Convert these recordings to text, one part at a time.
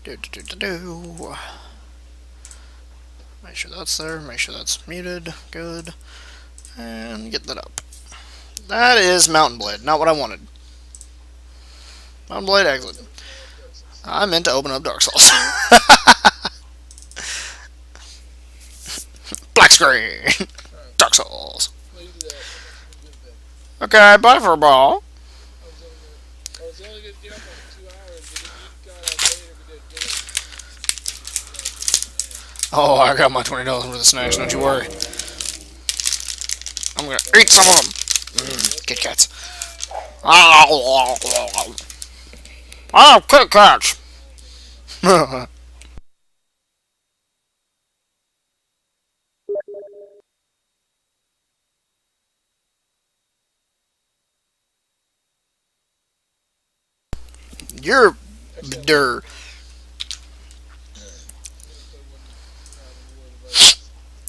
Do. Make sure that's there. Make sure that's muted. Good. And get that up. That is Mountain Blade. Not what I wanted. Mountain Blade exit. I meant to open up Dark Souls. Black screen. Dark Souls. Okay, bye for a ball. Oh, I got my $20 worth of snacks, don't you worry. I'm gonna eat some of them. Kit Kats. Oh, Kit Kats. You're dirt.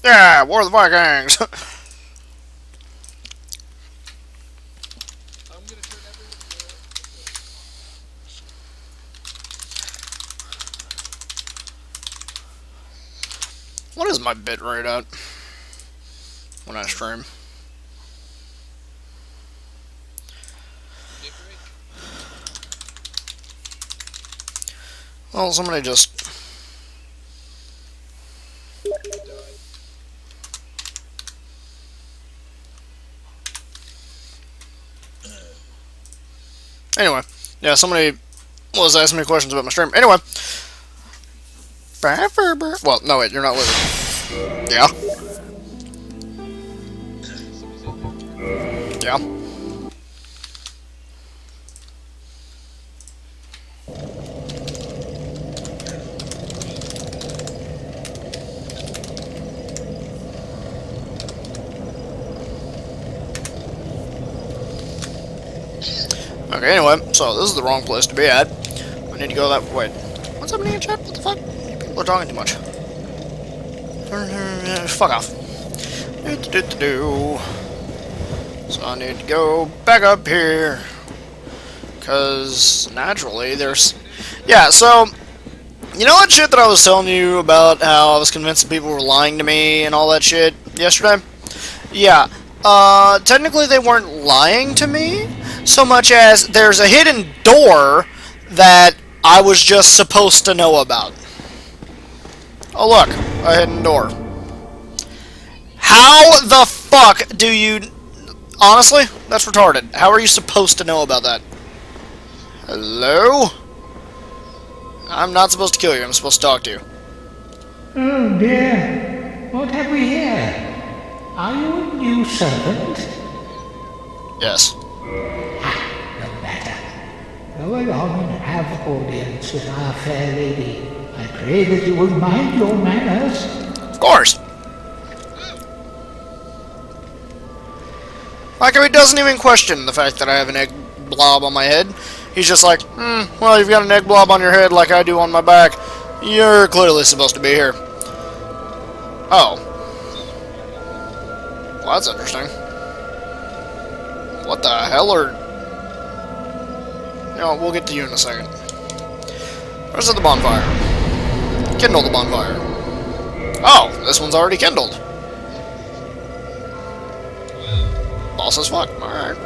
Yeah, War of the Vikings. What is my bit rate at when I stream? Well, somebody just... Anyway, yeah, somebody was asking me questions about my stream. Anyway. Well, no, wait, you're not living. Yeah. Yeah. Okay, anyway, so this is the wrong place to be at. I need to go that way. What's happening in chat? What the fuck? People are talking too much. Fuck off. So I need to go back up here. Because, naturally, there's... Yeah, so... You know that shit that I was telling you about how I was convinced that people were lying to me and all that shit yesterday? Yeah. Technically they weren't lying to me, so much as there's a hidden door that I was just supposed to know about. Oh look, a hidden door. How the fuck do you... Honestly, that's retarded. How are you supposed to know about that? Hello? I'm not supposed to kill you, I'm supposed to talk to you. Oh dear, what have we here? Are you a new servant? Yes. No matter. Go along and have audience with our fair lady. I pray that you will mind your manners. Of course. Like, he doesn't even question the fact that I have an egg blob on my head. He's just like, well, you've got an egg blob on your head like I do on my back. You're clearly supposed to be here. Oh. Well, that's interesting. What the hell are... You know, we'll get to you in a second. Where's the bonfire? Kindle the bonfire. Oh, this one's already kindled. Boss as fuck. Alright.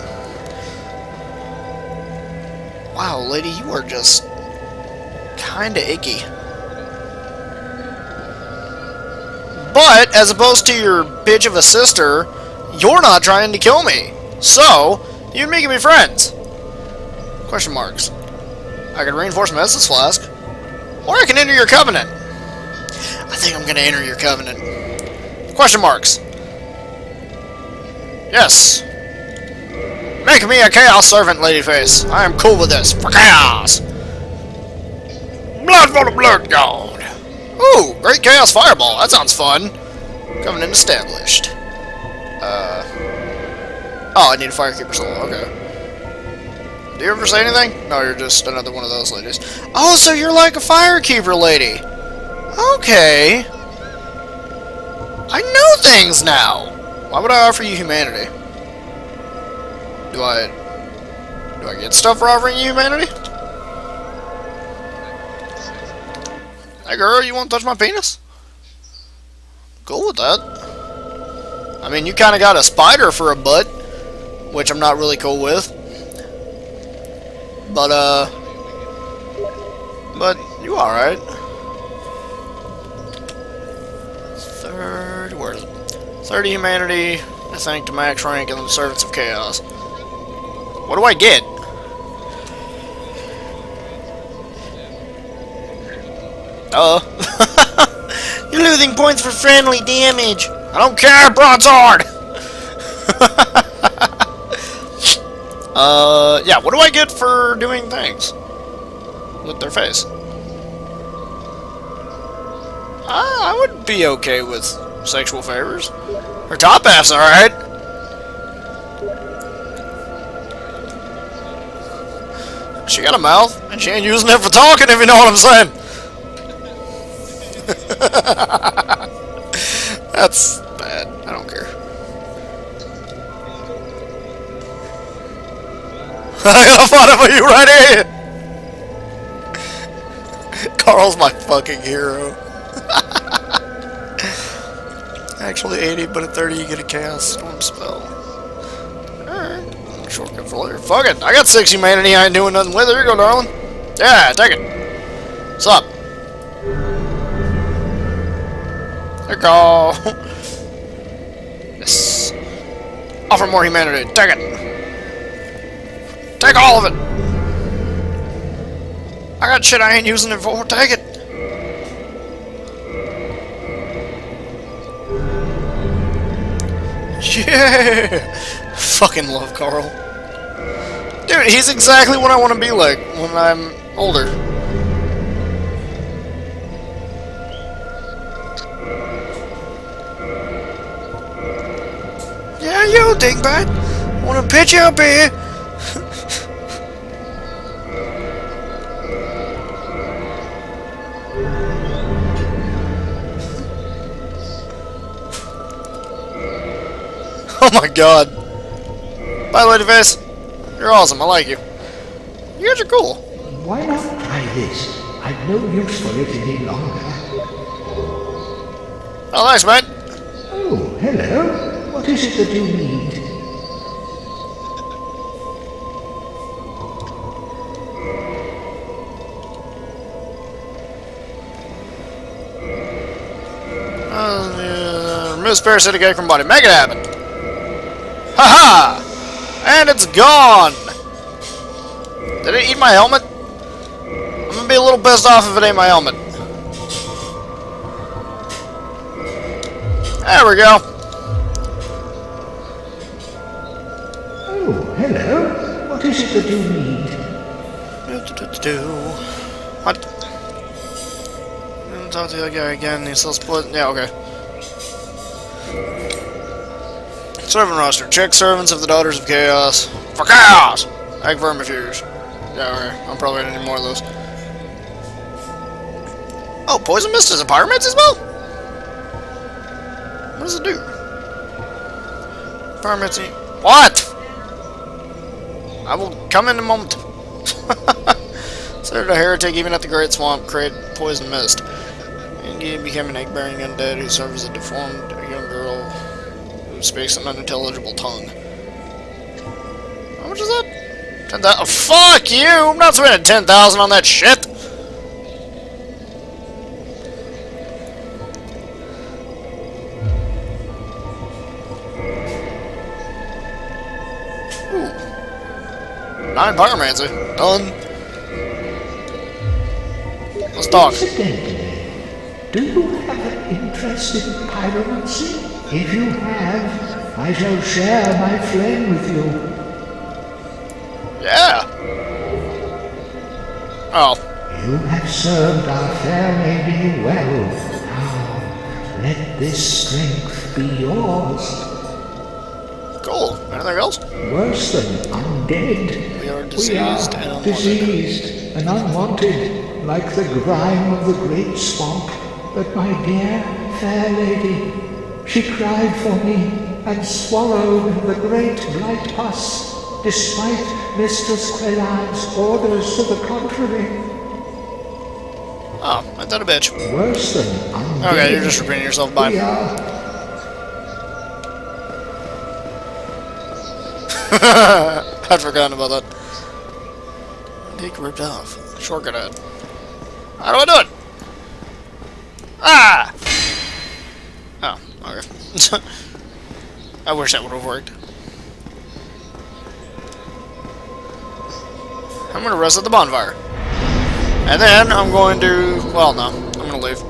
Wow, lady, you are just... kinda icky. But, as opposed to your bitch of a sister, you're not trying to kill me. So, you and me can be friends. Question marks. I can reinforce my Estus Flask. Or I can enter your covenant. I think I'm gonna enter your covenant. Question marks. Yes. Make me a Chaos Servant, Ladyface. I am cool with this. For Chaos! Blood for the Blood God. Ooh, Great Chaos Fireball. That sounds fun. Covenant established. Oh, I need a Firekeeper Soul. Okay. Do you ever say anything? No, you're just another one of those ladies. Oh, so you're like a Firekeeper lady. Okay. I know things now. Why would I offer you humanity? Do I get stuff for offering you humanity? Hey girl, you want to touch my penis? Cool with that. I mean, you kind of got a spider for a butt, which I'm not really cool with. But you alright. Where is it? 30 humanity, I think, to max rank, and then Servants of Chaos. What do I get? You're losing points for friendly damage. I don't care, broadsword! Yeah, what do I get for doing things with their face? I would be okay with sexual favors. Her top half's alright. She got a mouth, and she ain't using it for talking, if you know what I'm saying. That's bad. I don't care. I got fun of you right here. Carl's my fucking hero. Actually 80, but at 30 you get a Chaos Storm spell. Alright. Shortcut for later. Fuck it. I got 6 humanity. I ain't doing nothing with it. Here you go, darling. Yeah, take it. What's up? There you go. Yes. Offer more humanity. Take it. Take all of it. I got shit I ain't using it for. Take it. Yeah! Fucking love Carl. Dude, he's exactly what I want to be like when I'm older. Yeah, you dingbat! Wanna pitch up here? Oh my god. By the way, Device, you're awesome. I like you. You guys are cool. Why not try this? I've no use for it any longer. Oh, thanks, mate. Oh, hello. What is it that you need? Remove this parasitic egg from body. Make it happen. Haha! And it's gone! Did it eat my helmet? I'm gonna be a little pissed off if it ate my helmet. There we go. Oh, hello. What is it that you need? What? Talk to the guy again. He's still split. Yeah, okay. Servant roster. Check servants of the Daughters of Chaos. For Chaos! Egg vermifuge. Yeah, okay. I'm probably gonna need more of those. Oh, Poison Mist is a pyromancy spell? What does it do? Pyromancy. What? I will come in a moment. Considered a heretic even at the Great Swamp. Create Poison Mist. And you become an egg-bearing undead who serves as a deformed young girl who speaks an unintelligible tongue. How much is that? 10,000. Oh, fuck you! I'm not spending 10,000 on that shit! Ooh. 9 pyromancy. Done. Let's talk. Do you have an interest in pyromancy? If you have, I shall share my flame with you. Yeah. Oh. You have served our fair lady well. Now, let this strength be yours. Cool. Anything else? Worse than undead. We are diseased and unwanted. Diseased and unwanted, like the grime of the great swamp. But my dear fair lady, she cried for me and swallowed the great blight pus, despite Mistress Quelane's orders to the contrary. Oh, I thought a bitch. Worse than Okay, you're undead. just repeating yourself. Bye. We are. I'd forgotten about that. Dick ripped off. Shortcut ahead. How do I do it? Ah! Oh, okay. I wish that would have worked. I'm gonna rest at the bonfire. And then I'm going to... Well, no. I'm gonna leave.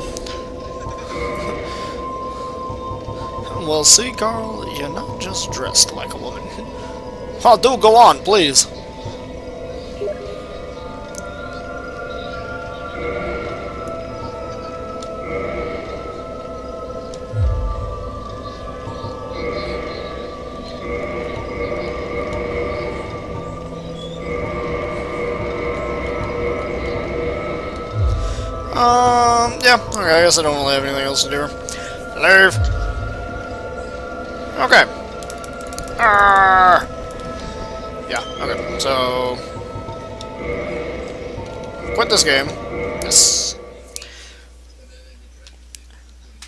Well, see, Carl, you're not just dressed like a woman. Oh, do go on, please. Yeah, okay, I guess I don't really have anything else to do. Leave. Okay. Yeah, okay, so... Quit this game. Yes.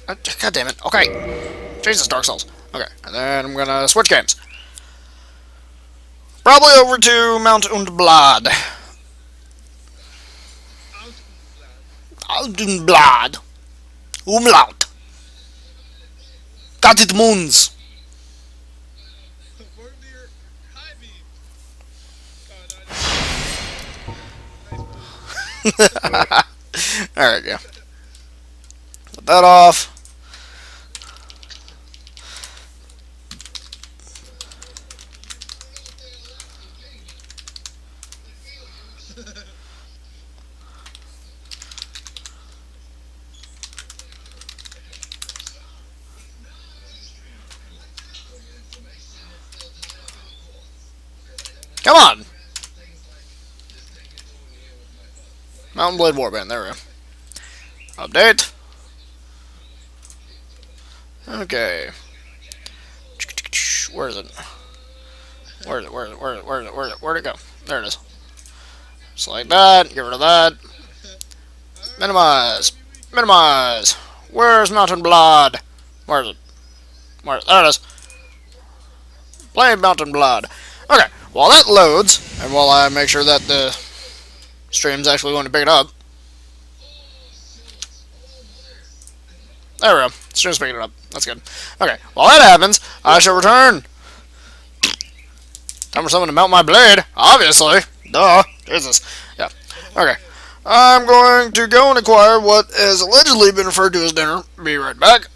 God damn it. Okay. Jesus, Dark Souls. Okay, and then I'm gonna switch games. Probably over to Mount und Blood. Mount und Blood. Umlaut. Got it moons. Alright, yeah. Put that off. Come on! Mountain Blade Warband, there we go. Update. Okay. Where is it? Where is it? Where is it? Where is it? Where is it? Where is it? Where'd it go? There it is. Just like that. Get rid of that. Minimize. Minimize. Where's Mountain Blood? Where is it? Where? There it is. Play Mountain Blood. Okay. While that loads, and while I make sure that the stream's actually going to pick it up. There we go. Stream's picking it up. That's good. Okay. While that happens, I shall return. Time for someone to mount my blade. Obviously. Duh. Jesus. Yeah. Okay. I'm going to go and acquire what has allegedly been referred to as dinner. Be right back.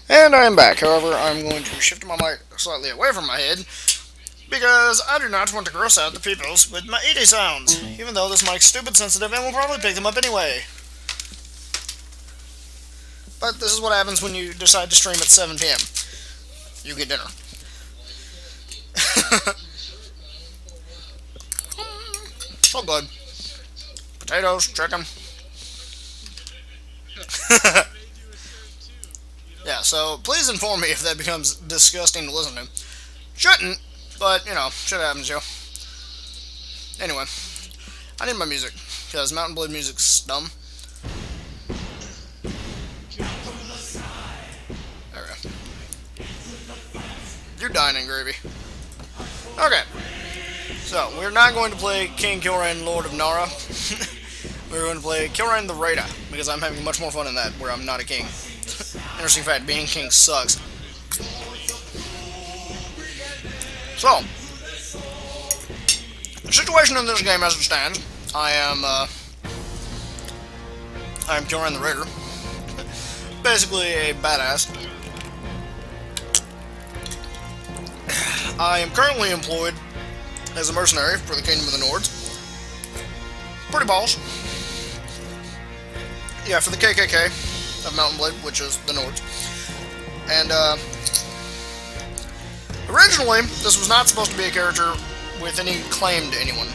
And I am back. However, I'm going to shift my mic slightly away from my head because I do not want to gross out the peoples with my 80 sounds, even though this mic's stupid sensitive and will probably pick them up anyway. But this is what happens when you decide to stream at 7 p.m. You get dinner. So good. Potatoes, chicken. Yeah, so please inform me if that becomes disgusting to listen to. Shouldn't, but, you know, shit happens, yo. Anyway, I need my music, because Mountain Blade music's dumb. There we go. You're dying in gravy. Okay. So, we're not going to play King Killrain, Lord of Nara. We're going to play Killrain the Raider, because I'm having much more fun in that, where I'm not a king. Interesting fact, being king sucks. So, the situation in this game as it stands, I am Killrain the Raider. Basically a badass. I am currently employed as a mercenary for the Kingdom of the Nords. Pretty balls. Yeah, for the KKK of Mountain Blade, which is the Nords. And, originally, this was not supposed to be a character with any claim to anyone.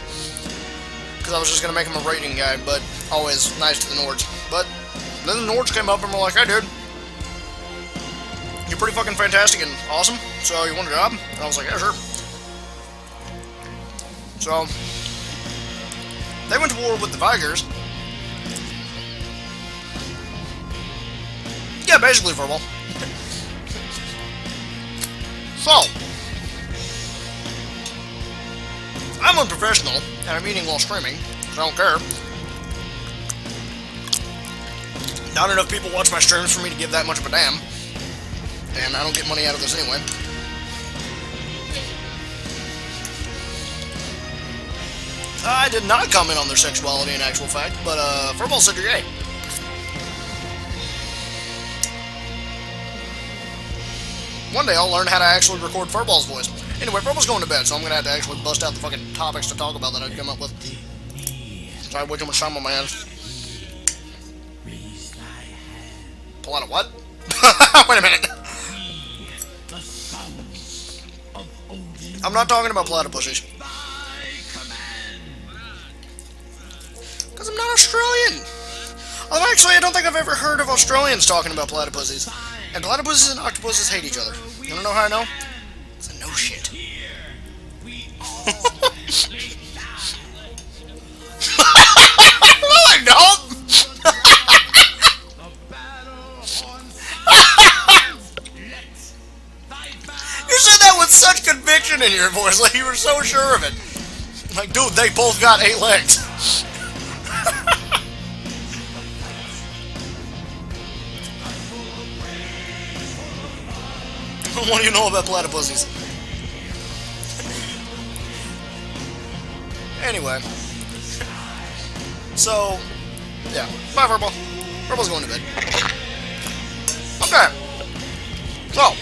Because I was just going to make him a raiding guy, but always nice to the Nords. But then the Nords came up and were like, hey dude, you're pretty fucking fantastic and awesome, so you want a job? And I was like, yeah, sure. So, they went to war with the Vigors. Yeah, basically verbal. So, I'm unprofessional, and I'm eating while streaming, so I don't care. Not enough people watch my streams for me to give that much of a damn. And I don't get money out of this anyway. I did not comment on their sexuality in actual fact, but, Furball said you're gay. One day I'll learn how to actually record Furball's voice. Anyway, Furball's going to bed, so I'm gonna have to actually bust out the fucking topics to talk about that I've come up with. Sorry, way too much time on my hands. Pull out a what? Wait a minute. I'm not talking about platypuses. Because I'm not Australian. Although actually, I don't think I've ever heard of Australians talking about platypuses. And platypuses and octopuses hate each other. You wanna know how I know? Because I know shit. No, I don't! You said that with such conviction in your voice, like you were so sure of it. Like, dude, they both got 8 legs. What do you know about platypuses? Anyway. So, yeah. Bye, Furball. Furball's going to bed. Okay. So,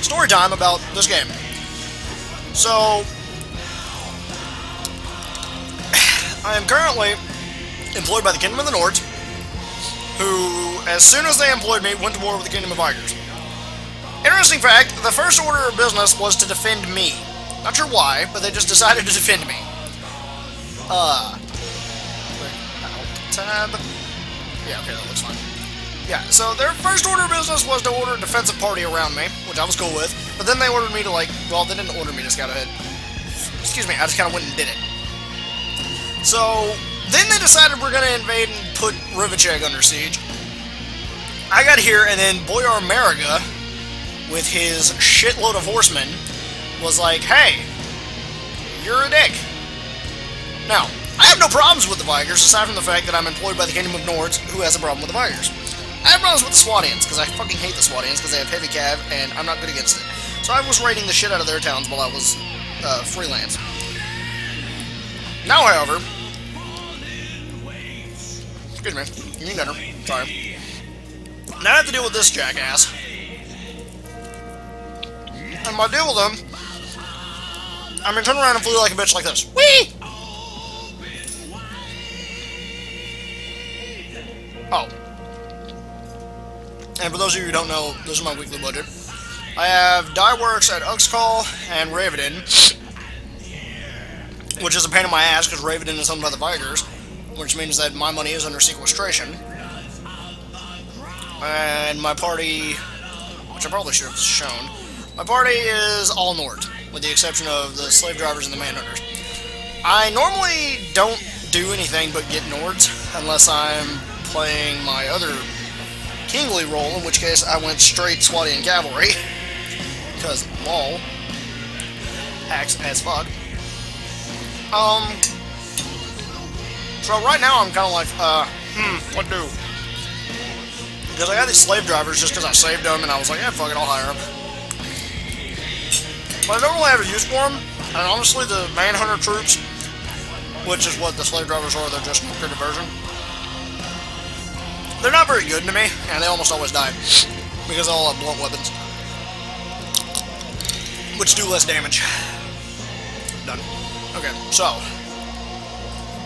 story time about this game. So, I am currently employed by the Kingdom of the Nords, who, as soon as they employed me, went to war with the Kingdom of Vigors. Interesting fact, the first order of business was to defend me. Not sure why, but they just decided to defend me. Tab. Yeah, okay, that looks fine. Yeah, so their first order of business was to order a defensive party around me, which I was cool with, but then they ordered me to, like, well, they didn't order me to scout ahead. Excuse me, I just kind of went and did it. So, then they decided we're going to invade and put Rivacheg under siege. I got here, and then Boyar Mariga, with his shitload of horsemen, was like, hey, you're a dick. Now, I have no problems with the Vigors, aside from the fact that I'm employed by the Kingdom of Nords, who has a problem with the Vigors. I have problems with the Swadians, because I fucking hate the Swadians, because they have heavy cav, and I'm not good against it. So I was raiding the shit out of their towns while I was, freelance. Now, however... Excuse me, you need dinner. Sorry. Now I have to deal with this jackass. And my deal with him, I'm gonna turn around and flee like a bitch like this. Whee! Oh. And for those of you who don't know, this is my weekly budget. I have dye works at Uxkhal and Ravedan, which is a pain in my ass because Ravedan is owned by the Vigors, which means that my money is under sequestration. And my party, which I probably should have shown, my party is all Nord, with the exception of the slave drivers and the manhunters. I normally don't do anything but get Nords, unless I'm playing my other kingly role, in which case I went straight Swati and cavalry, because lol, hacks as fuck. So right now I'm kind of like, what do? Because I got these slave drivers just because I saved them, and I was like, yeah, fuck it, I'll hire them. But I don't really have a use for them, and honestly, the manhunter troops, which is what the slave drivers are, they're just an upgraded version. They're not very good to me, and they almost always die, because they all have blunt weapons, which do less damage. Done. Okay, so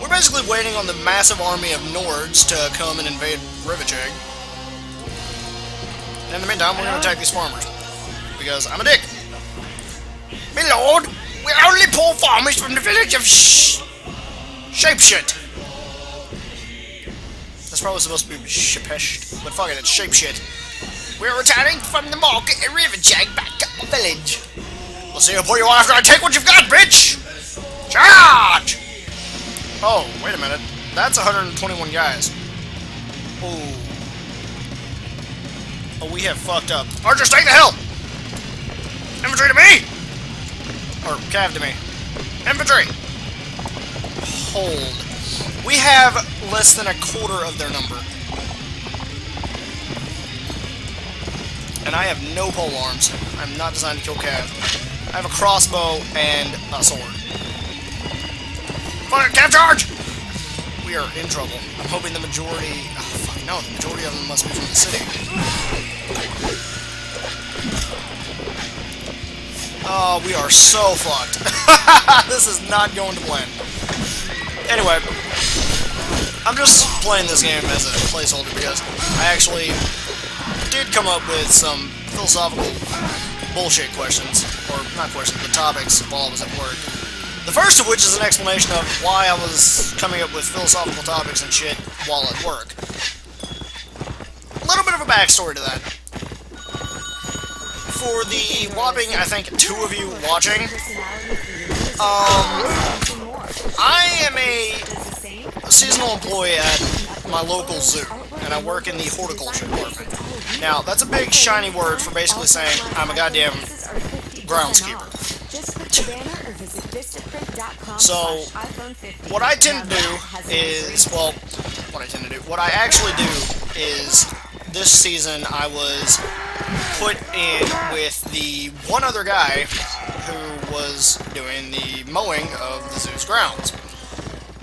we're basically waiting on the massive army of Nords to come and invade Rivacheg. And in the meantime, we're going to attack these farmers, because I'm a dick. My lord, we're only poor farmers from the village of Shapeshit. That's probably supposed to be Shapesht, but fuck it, it's Shapeshit. We're returning from the market at Rivacheg back to the village. We'll see who'll pull you after I take what you've got, bitch! Charge! Oh, wait a minute. That's 121 guys. Ooh. Oh, we have fucked up. Archers, take the hill! Infantry to me! Or cav to me. Infantry! Hold. We have less than a quarter of their number. And I have no pole arms. I'm not designed to kill cav. I have a crossbow and a sword. Fire, cav charge! We are in trouble. I'm hoping the majority... Oh, fuck no, the majority of them must be from the city. Oh, we are so fucked. This is not going to plan. Anyway, I'm just playing this game as a placeholder because I actually did come up with some philosophical bullshit questions, or not questions, but topics while I was at work. The first of which is an explanation of why I was coming up with philosophical topics and shit while at work. A little bit of a backstory to that. For the whopping, I think, 2 of you watching, I am a seasonal employee at my local zoo, and I work in the horticulture department. Now, that's a big shiny word for basically saying I'm a goddamn groundskeeper. So, what I tend to do is, well, what I actually do is, this season I was put in with the one other guy who was doing the mowing of the zoo's grounds.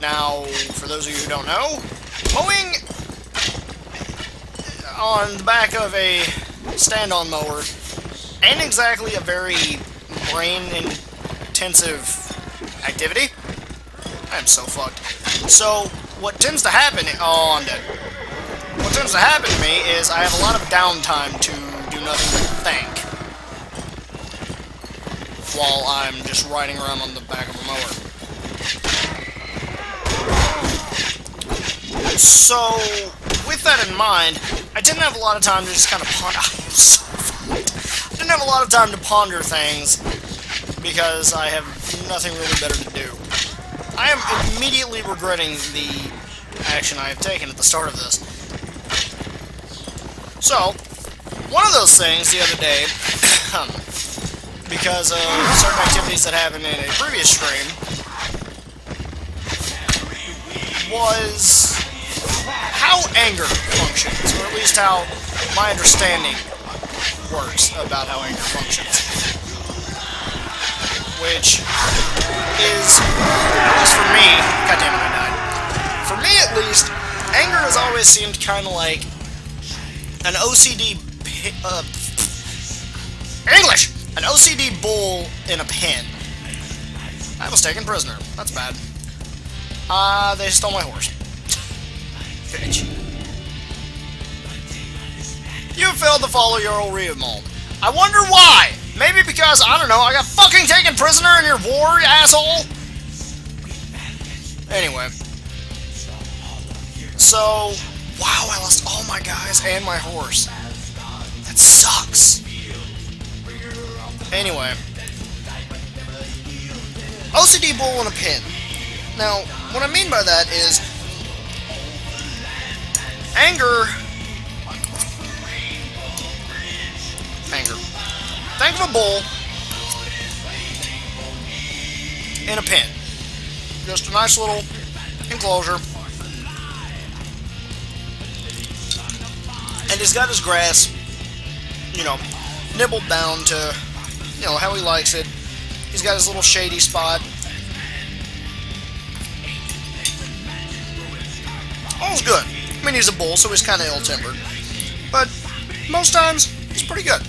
Now, for those of you who don't know, mowing on the back of a stand-on mower ain't exactly a very brain-intensive activity. I'm so fucked. So, what tends to happen... Oh, I'm dead. What tends to happen to me is I have a lot of downtime to do nothing but think while I'm just riding around on the back of a mower. So, with that in mind, I didn't have a lot of time to just kind of ponder... I didn't have a lot of time to ponder things because I have nothing really better to do. I am immediately regretting the action I have taken at the start of this. So, one of those things the other day, because of certain activities that happened in a previous stream, was how anger functions, or at least how my understanding works about how anger functions. Which is, at least for me, goddamn it, I died. For me, at least, anger has always seemed kind of like an OCD English! An OCD bull in a pen. I was taken prisoner. That's bad. They stole my horse. Bitch. You failed to follow your old mold. I wonder why! Maybe because, I don't know, I got fucking taken prisoner in your war, you asshole! Anyway. So, wow, I lost all my guys and my horse. That sucks. Anyway. OCD bull in a pin. Now, what I mean by that is anger. Think of a bull in a pen. Just a nice little enclosure. And he's got his grass, you know, nibbled down to, you know, how he likes it. He's got his little shady spot. All's good. I mean, he's a bull, so he's kind of ill-tempered. But most times, he's pretty good.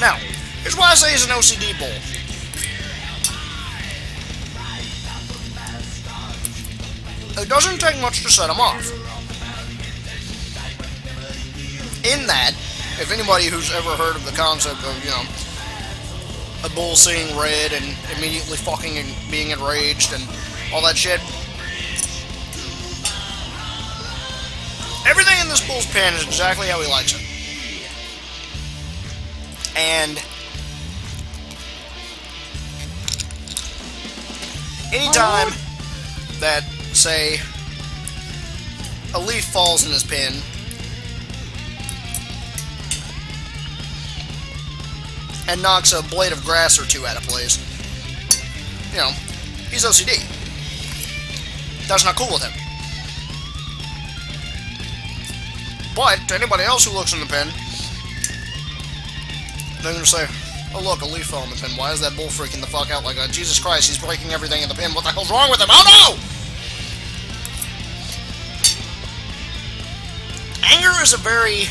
Now, here's why I say he's an OCD bull. It doesn't take much to set him off. In that, if anybody who's ever heard of the concept of, you know, a bull seeing red and immediately fucking and being enraged and all that shit, everything in this bull's pen is exactly how he likes it. And anytime that, say, a leaf falls in his pen, and knocks a blade of grass or two out of place, you know, he's OCD. That's not cool with him. But to anybody else who looks in the pen, they're going to say, oh look, a leaf fell in the pen. Why is that bull freaking the fuck out like that? Jesus Christ, he's breaking everything in the pen. What the hell's wrong with him? Oh no! Anger is a very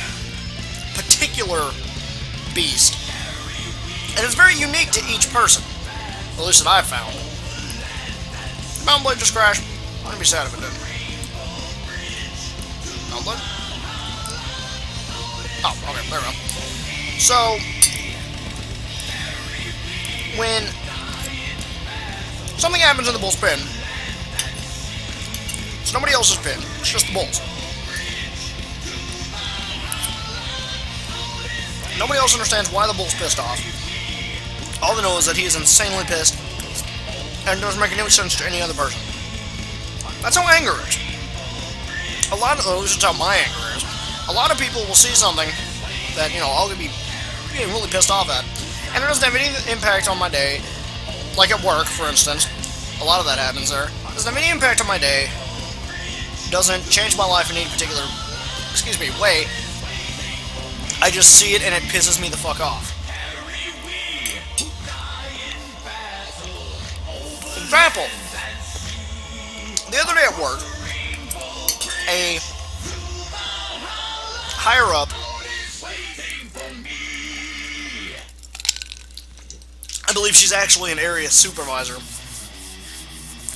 particular beast. And it's very unique to each person. At least that I've found. Mountain blade just crashed. I'm gonna be sad if it didn't. Mountain blade? Oh, okay, there we go. So, when something happens in the bull's pen, it's nobody else's pen, it's just the bull's. Nobody else understands why the bull's pissed off. All they know is that he is insanely pissed, and it doesn't make any sense to any other person. That's how anger is. At least that's how my anger is. A lot of people will see something that, you know, I'll be getting really pissed off at, and it doesn't have any impact on my day. Like at work, for instance. A lot of that happens there. It doesn't have any impact on my day. Doesn't change my life in any particular, way. I just see it and it pisses me the fuck off. Example. The other day at work, a higher up, I believe she's actually an area supervisor,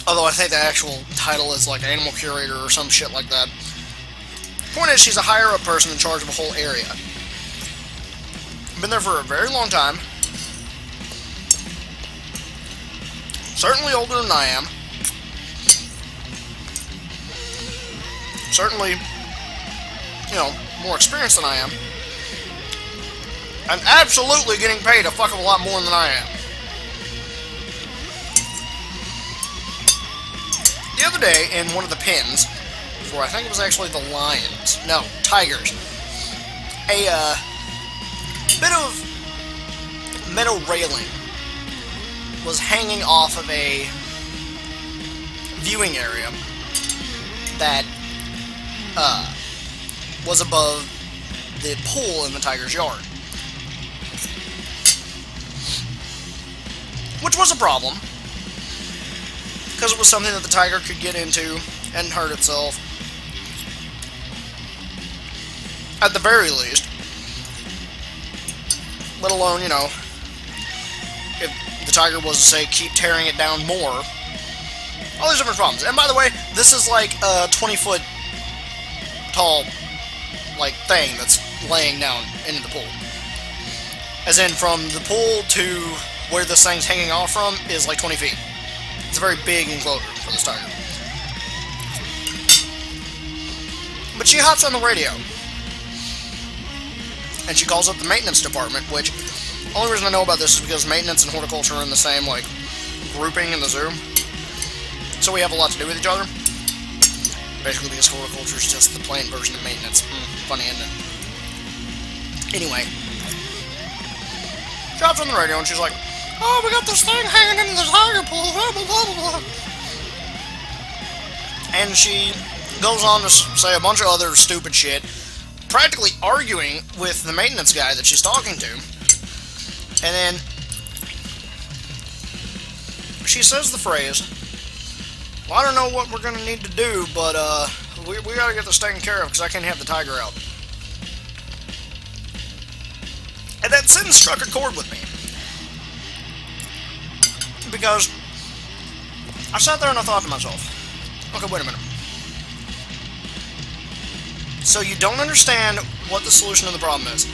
although I think the actual title is like animal curator or some shit like that. Point is, she's a higher up person in charge of a whole area. Been there for a very long time. Certainly older than I am. Certainly, you know, more experienced than I am. And absolutely getting paid a fuck of a lot more than I am. The other day, in one of the pens, for I think it was actually the lions, no, tigers, a bit of metal railing was hanging off of a viewing area that was above the pool in the tiger's yard. Which was a problem, because it was something that the tiger could get into and hurt itself. At the very least. Let alone, you know, if the tiger was to say, keep tearing it down more. All these different problems. And by the way, this is like a 20-foot tall, like, thing that's laying down into the pool. As in, from the pool to where this thing's hanging off from is like 20 feet. It's a very big enclosure for this tiger. But she hops on the radio. And she calls up the maintenance department, which, the only reason I know about this is because maintenance and horticulture are in the same, like, grouping in the zoo. So we have a lot to do with each other. Basically because horticulture is just the plant version of maintenance. Funny, isn't it? Anyway. She hops on the radio and she's like, oh, we got this thing hanging in the tiger pool, blah, blah, blah, blah. And she goes on to say a bunch of other stupid shit, practically arguing with the maintenance guy that she's talking to. And then she says the phrase, well, I don't know what we're going to need to do, but we got to get this taken care of because I can't have the tiger out. And that sentence struck a chord with me. Because I sat there and I thought to myself, okay, wait a minute. So you don't understand what the solution to the problem is.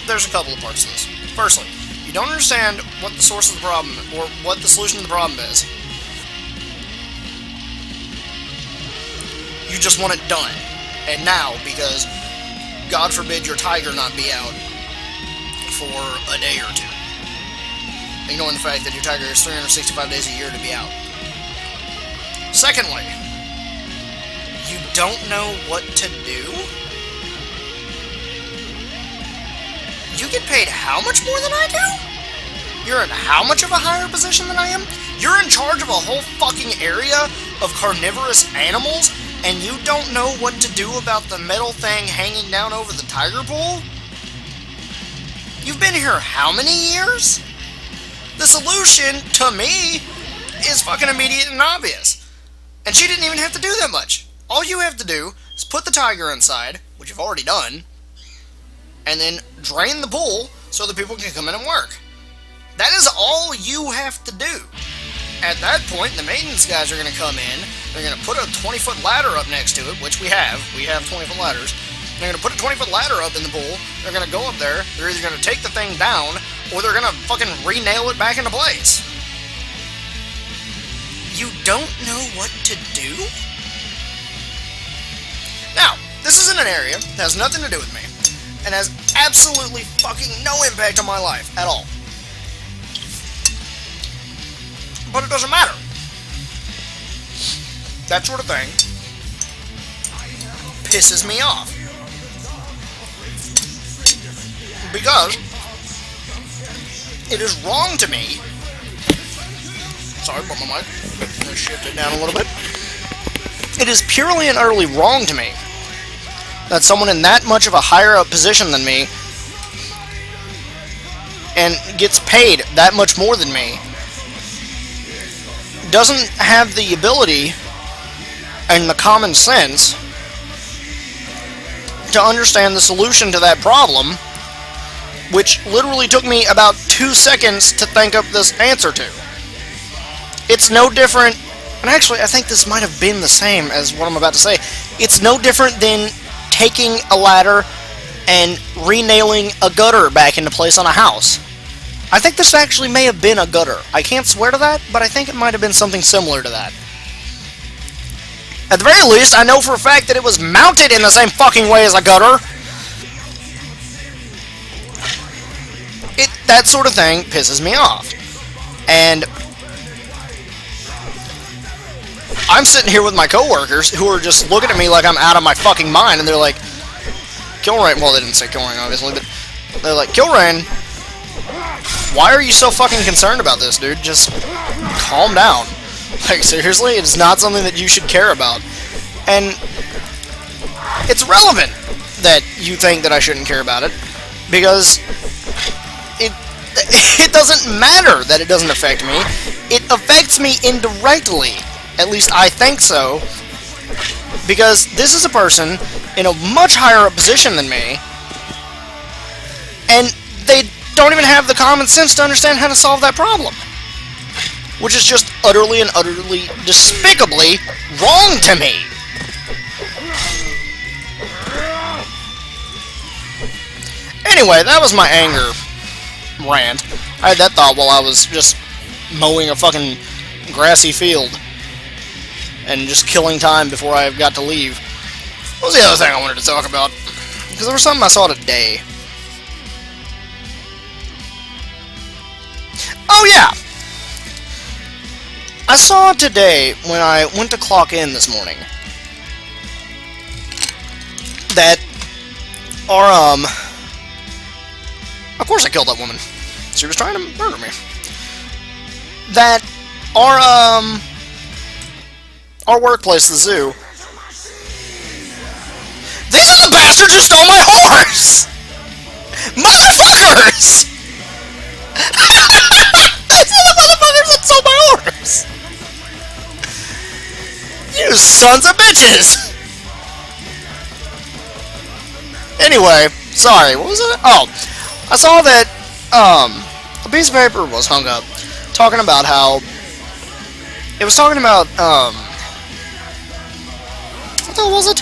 There's a couple of parts to this. Firstly, you don't understand what the source of the problem, or what the solution to the problem is. You just want it done. And now, because God forbid your tiger not be out for a day or two. Ignoring the fact that your tiger has 365 days a year to be out. Secondly, you don't know what to do? You get paid how much more than I do? You're in how much of a higher position than I am? You're in charge of a whole fucking area of carnivorous animals, and you don't know what to do about the metal thing hanging down over the tiger pool? You've been here how many years? The solution, to me, is fucking immediate and obvious. And she didn't even have to do that much. All you have to do is put the tiger inside, which you've already done, and then drain the pool so that people can come in and work. That is all you have to do. At that point, the maintenance guys are going to come in, they're going to put a 20-foot ladder up next to it, which we have 20-foot ladders. They're going to put a 20-foot ladder up in the pool, they're going to go up there, they're either going to take the thing down, or they're going to fucking re-nail it back into place. You don't know what to do? Now, this isn't an area that has nothing to do with me, and has absolutely fucking no impact on my life at all. But it doesn't matter. That sort of thing pisses me off. Because it is wrong to me. Sorry about my mic. I'm going to shift it down a little bit. It is purely and utterly wrong to me that someone in that much of a higher up position than me and gets paid that much more than me doesn't have the ability and the common sense to understand the solution to that problem, which literally took me about 2 seconds to think up this answer to. It's no different, and actually I think this might have been the same as what I'm about to say. It's no different than taking a ladder and re-nailing a gutter back into place on a house. I think this actually may have been a gutter. I can't swear to that, but I think it might have been something similar to that. At the very least, I know for a fact that it was mounted in the same fucking way as a gutter. That sort of thing pisses me off. And I'm sitting here with my coworkers who are just looking at me like I'm out of my fucking mind, and they're like, Killrain, well, they didn't say Killrain, obviously, but they're like, Killrain, why are you so fucking concerned about this, dude? Just calm down. Like, seriously, it's not something that you should care about. And it's relevant that you think that I shouldn't care about it, because it doesn't matter that it doesn't affect me. It affects me indirectly. At least I think so. Because this is a person in a much higher up position than me And they don't even have the common sense to understand how to solve that problem. Which is just utterly and utterly despicably wrong to me. Anyway, that was my anger rant. I had that thought while I was just mowing a fucking grassy field and just killing time before I got to leave. What was the other thing I wanted to talk about? Because there was something I saw today. Oh yeah! I saw today when I went to clock in this morning that our, of course I killed that woman. She was trying to murder me. That our workplace, the zoo, these are the bastards who stole my horse! Motherfuckers! These are the motherfuckers that stole my horse! You sons of bitches! Anyway, sorry, what was it? Oh, I saw that, a piece of paper was hung up talking about how, it was talking about, what the hell was it?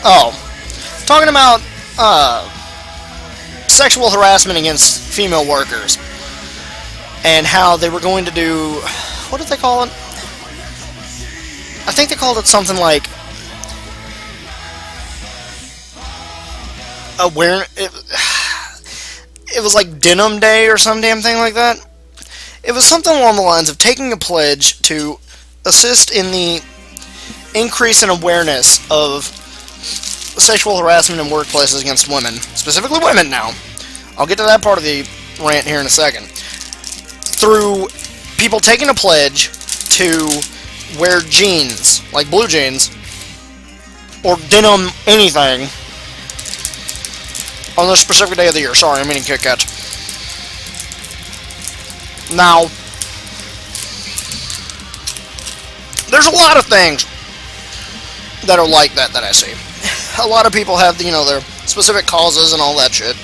Oh, talking about, sexual harassment against female workers, and how they were going to do, what did they call it? I think they called it something like, it was like Denim Day or some damn thing like that. It was something along the lines of taking a pledge to assist in the increase in awareness of sexual harassment in workplaces against women. Specifically women now. I'll get to that part of the rant here in a second. Through people taking a pledge to wear jeans, like blue jeans, or denim anything, on this specific day of the year. Sorry, I'm eating Kit Kats. Now, there's a lot of things that are like that I see. A lot of people have, their specific causes and all that shit.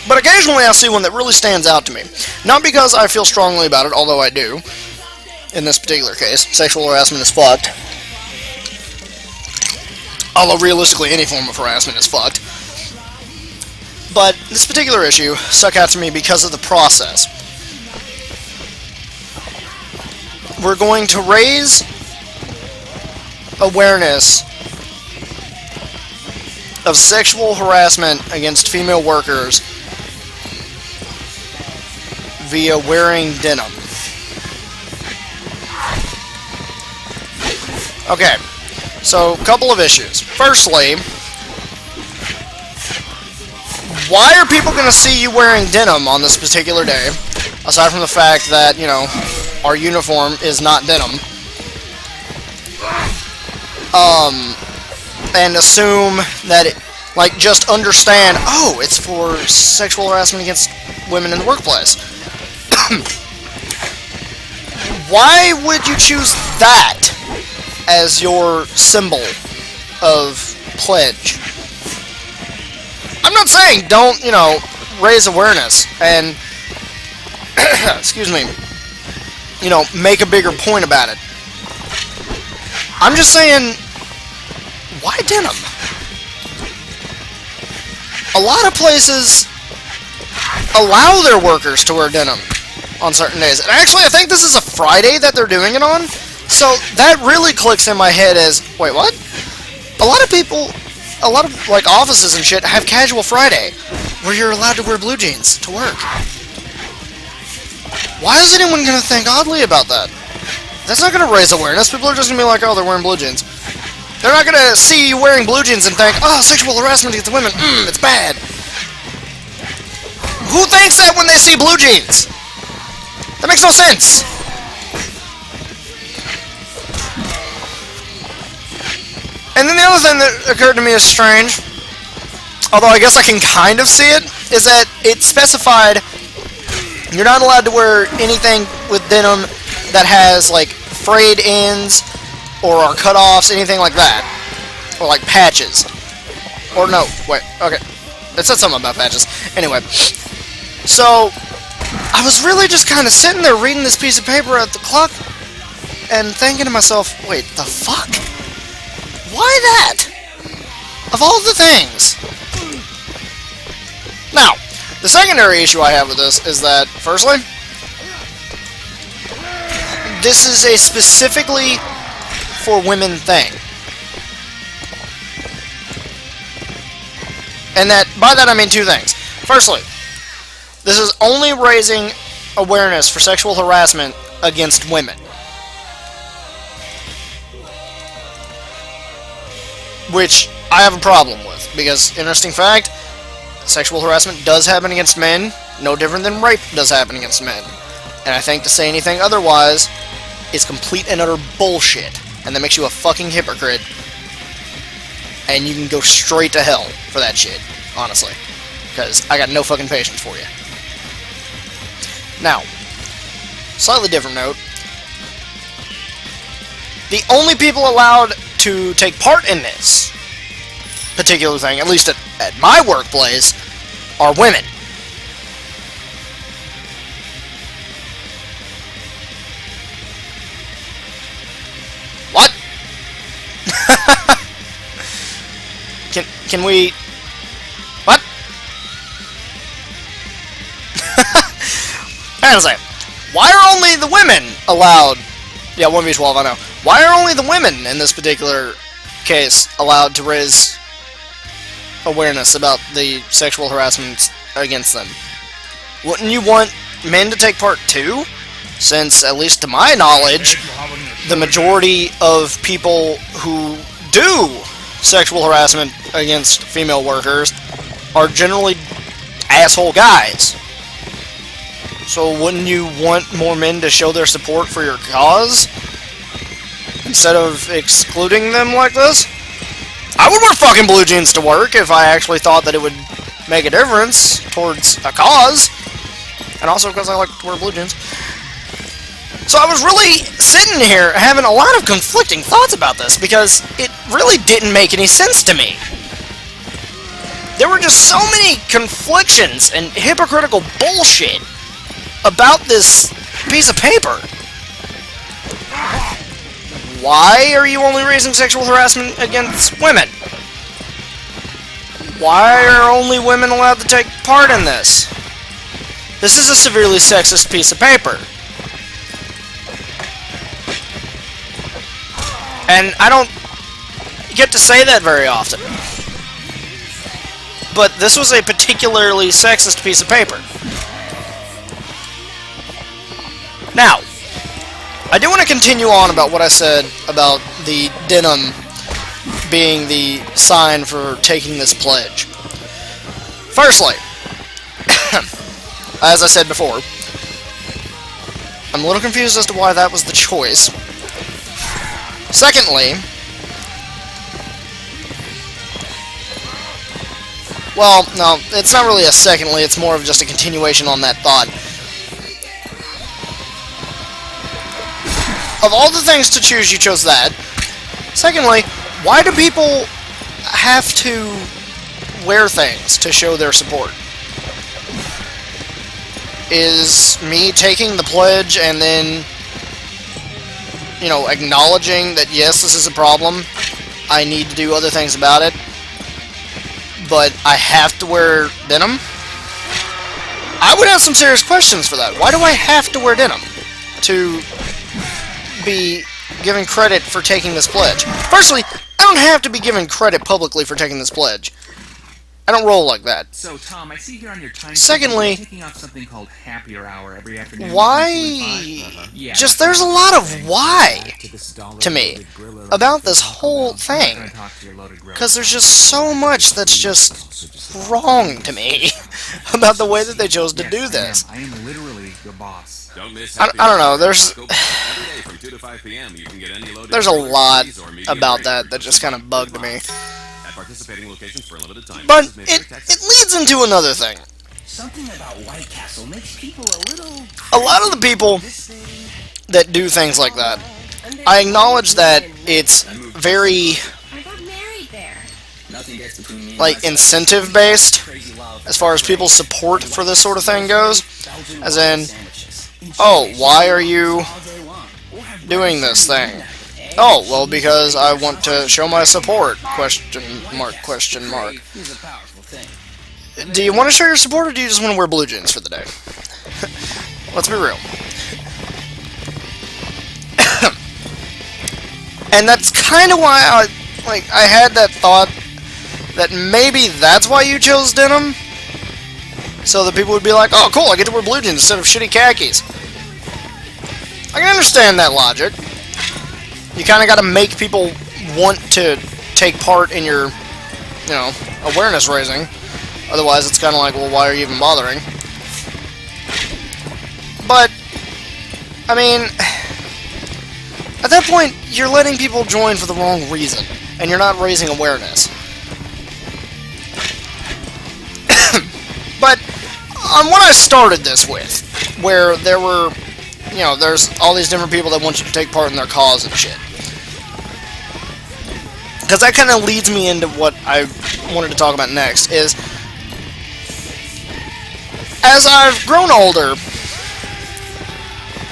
But occasionally I see one that really stands out to me. Not because I feel strongly about it, although I do. In this particular case, sexual harassment is fucked. Although realistically any form of harassment is fucked. But this particular issue stuck out to me because of the process. We're going to raise awareness of sexual harassment against female workers via wearing denim. Okay, so a couple of issues. Firstly, why are people going to see you wearing denim on this particular day, aside from the fact that, our uniform is not denim, and assume that just understand, oh, it's for sexual harassment against women in the workplace. Why would you choose that as your symbol of pledge? I'm not saying don't, raise awareness and, excuse me, make a bigger point about it. I'm just saying, why denim? A lot of places allow their workers to wear denim on certain days. And actually, I think this is a Friday that they're doing it on. So that really clicks in my head as, wait, what? A lot of people, offices and shit have Casual Friday, where you're allowed to wear blue jeans to work. Why is anyone going to think oddly about that? That's not going to raise awareness. People are just going to be like, oh, they're wearing blue jeans. They're not going to see you wearing blue jeans and think, oh, sexual harassment against women, it's bad. Who thinks that when they see blue jeans? That makes no sense. And then the other thing that occurred to me is strange, although I guess I can kind of see it, is that it specified you're not allowed to wear anything with denim that has, frayed ends or cutoffs, anything like that. Or, patches. Or, no, wait, okay. It said something about patches. Anyway, so I was really just kind of sitting there reading this piece of paper at the clock and thinking to myself, wait, the fuck? Why that? Of all the things. Now, the secondary issue I have with this is that, firstly, this is a specifically for women thing. And that, by that I mean two things. Firstly, this is only raising awareness for sexual harassment against women. Which I have a problem with, because, interesting fact, sexual harassment does happen against men, no different than rape does happen against men. And I think to say anything otherwise is complete and utter bullshit, and that makes you a fucking hypocrite, and you can go straight to hell for that shit, honestly. Because I got no fucking patience for you. Now, slightly different note. The only people allowed to take part in this particular thing, at least at my workplace, are women. What? Can we... What? Hang on a second. Why are only the women allowed... Yeah, 1v12, I know. Why are only the women in this particular case allowed to raise awareness about the sexual harassment against them? Wouldn't you want men to take part too? Since, at least to my knowledge, the majority of people who do sexual harassment against female workers are generally asshole guys. So wouldn't you want more men to show their support for your cause? Instead of excluding them like this? I would wear fucking blue jeans to work if I actually thought that it would make a difference towards a cause. And also because I like to wear blue jeans. So I was really sitting here having a lot of conflicting thoughts about this, because it really didn't make any sense to me. There were just so many conflictions and hypocritical bullshit about this piece of paper. Why are you only raising sexual harassment against women? Why are only women allowed to take part in this? This is a severely sexist piece of paper. And I don't get to say that very often. But this was a particularly sexist piece of paper. Now, I do want to continue on about what I said about the denim being the sign for taking this pledge. Firstly, as I said before, I'm a little confused as to why that was the choice. Secondly, well, no, it's not really a secondly, it's more of just a continuation on that thought. Of all the things to choose, you chose that. Secondly, why do people have to wear things to show their support? Is me taking the pledge and then, you know, acknowledging that yes, this is a problem, I need to do other things about it, but I have to wear denim? I would have some serious questions for that. Why do I have to wear denim to be given credit for taking this pledge? Firstly, I don't have to be given credit publicly for taking this pledge. I don't roll like that. So, Tom, I see here on your time. Secondly, taking off something called Happier Hour every afternoon. why? Yeah, just there's a lot of why to me about this whole thing, because there's just so much that's just wrong to me about the way that they chose to do this. I am literally your boss. I don't know. There's a lot about that just kind of bugged me. Participating locations for a limited time. But it leads into another thing. Something about White Castle makes people a little... A lot of the people that do things like that, I acknowledge that it's very, I got married there. Nothing gets between me and like, myself. incentive-based. Crazy as far as people's support for this sort of thing goes. As in, oh, why are you doing this thing? Oh, well, because I want to show my support, question mark, question mark. Do you want to show your support, or do you just want to wear blue jeans for the day? Let's be real. And that's kind of why I had that thought that maybe that's why you chose denim, so that people would be like, oh, cool, I get to wear blue jeans instead of shitty khakis. I can understand that logic. You kind of got to make people want to take part in your, you know, awareness raising. Otherwise, it's kind of like, well, why are you even bothering? But, I mean, at that point, you're letting people join for the wrong reason, and you're not raising awareness. But, on what I started this with, where there were, you know, there's all these different people that want you to take part in their cause and shit. Because that kind of leads me into what I wanted to talk about next, is as I've grown older,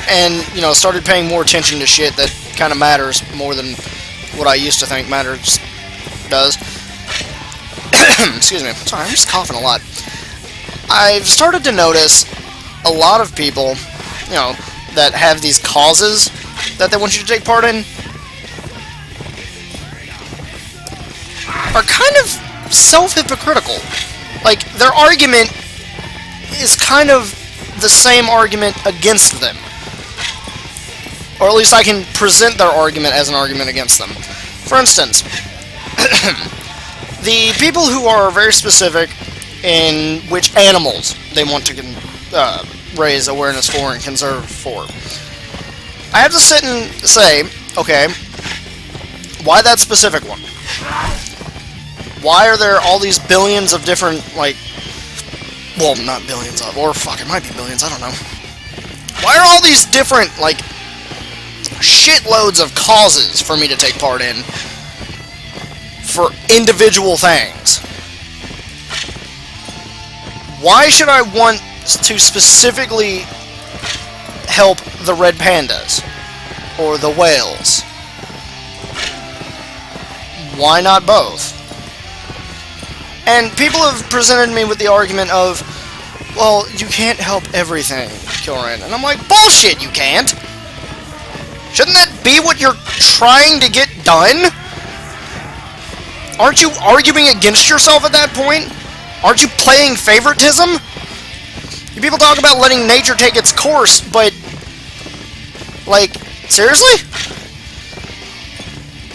and, you know, started paying more attention to shit that kind of matters more than what I used to think matters does. Excuse me. Sorry, I'm just coughing a lot. I've started to notice a lot of people, you know, that have these causes that they want you to take part in are kind of self-hypocritical. Like, their argument is kind of the same argument against them. Or at least I can present their argument as an argument against them. For instance, the people who are very specific in which animals they want to raise awareness for and conserve for. I have to sit and say, okay, why that specific one? Why are there all these billions of different, like, well, not billions of, or fuck, it might be billions, I don't know. Why are all these different, like, shitloads of causes for me to take part in for individual things? Why should I want to specifically help the red pandas or the whales? Why not both? And people have presented me with the argument of, well, you can't help everything, Killrain. And I'm like, bullshit, you can't! Shouldn't that be what you're trying to get done? Aren't you arguing against yourself at that point? Aren't you playing favoritism? You people talk about letting nature take its course, but, like, seriously?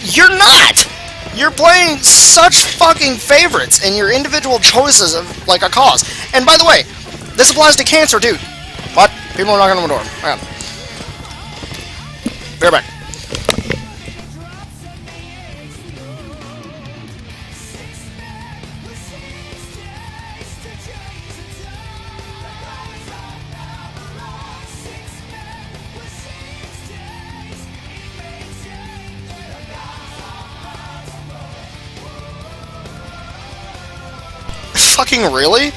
You're not! You're playing such fucking favorites in your individual choices of, like, a cause. And by the way, this applies to cancer, too. What? People are knocking on the door. Hang on. Be right back. Fucking really?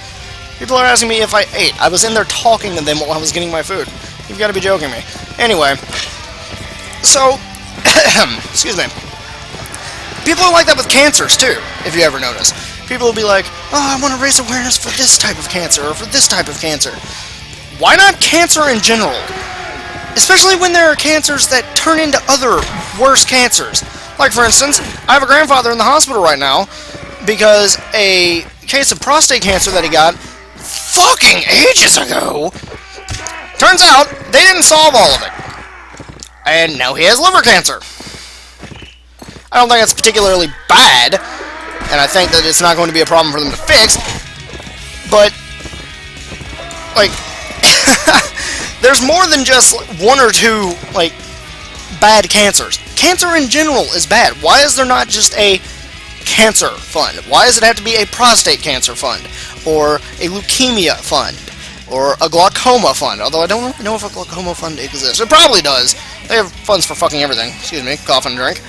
People are asking me if I ate. I was in there talking to them while I was getting my food. You've got to be joking me. Anyway. So, excuse me. People are like that with cancers, too, if you ever notice. People will be like, oh, I want to raise awareness for this type of cancer, or for this type of cancer. Why not cancer in general? Especially when there are cancers that turn into other worse cancers. Like, for instance, I have a grandfather in the hospital right now because a case of prostate cancer that he got fucking ages ago. Turns out, they didn't solve all of it. And now he has liver cancer. I don't think that's particularly bad, and I think that it's not going to be a problem for them to fix, but, like, there's more than just one or two, like, bad cancers. Cancer in general is bad. Why is there not just a cancer fund? Why does it have to be a prostate cancer fund, or a leukemia fund, or a glaucoma fund? Although I don't really know if a glaucoma fund exists. It probably does. They have funds for fucking everything. Excuse me, cough and drink.